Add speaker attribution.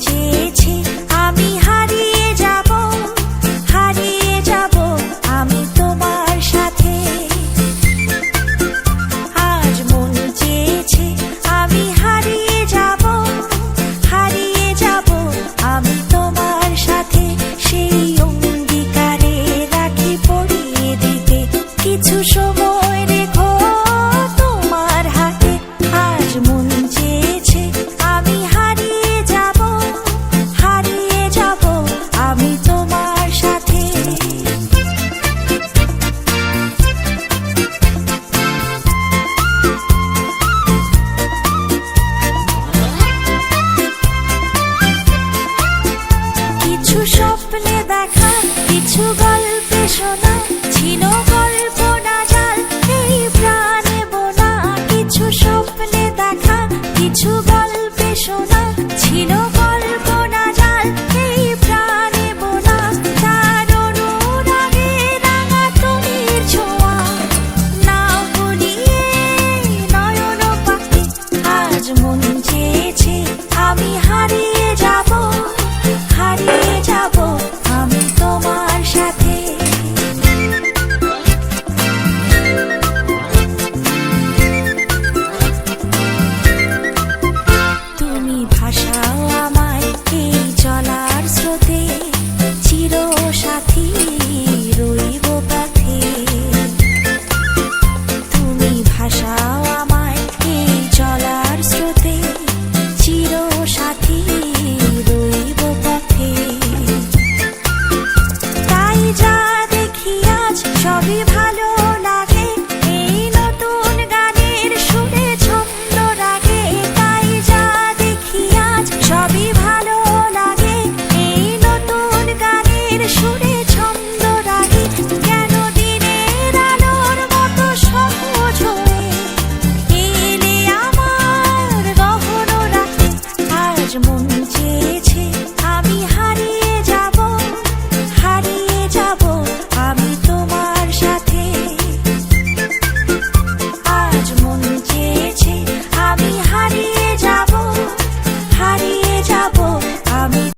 Speaker 1: চেয়েছে আমি হারিয়ে যাব, হারিয়ে যাব আমি তোমার সাথে। আজ মন চেয়েছে আমি হারিয়ে যাব, হারিয়ে যাব আমি তোমার সাথে। সেই অঙ্গীকারে রাখি পরিয়ে দিতে কিছু সময় রেখো তোমার হাতে। আজ মন চেয়েছে আমি হারিয়ে যাব, হারিয়ে যাব আমি তোমার সাথে। কিছু স্বপ্নে দেখা, কিছু গল্পে শোনা, ছিল কল্পনা জাল এই প্রাণে বোনা। কিছু স্বপ্নে দেখা, কিছু গল্পে শোনা, ছিল কল্পনা জাল এই প্রাণে বোনা। তার অনুরাগে রাঙা তুলির ছোঁয়া, না ভুলিয়ে নয়ন পাখি। আজ মন চেয়েছে আমি হারিয়ে যাব, হারিয়ে যাব আমি তোমার সাথে। তুমি ভাসাও আমায় এই চলার স্রোতে, চির সাথী রইব পথে। তুমি ভাসাও আমায় এই চলার স্রোতে, চির সাথী রইব পথে। তাই যা দেখি আজ সবই ভালো লাগে, এই নতুন গানের সুরে ছন্দ রাগে। তাই যা দেখি আজ সবই ভালো লাগে, এই নতুন গানের সুরে ছন্দ রাগে। কেন দিনের আলোর মতো সহজ হয়ে এলে আমার গহন রাতে। আজ মন চেয়েছে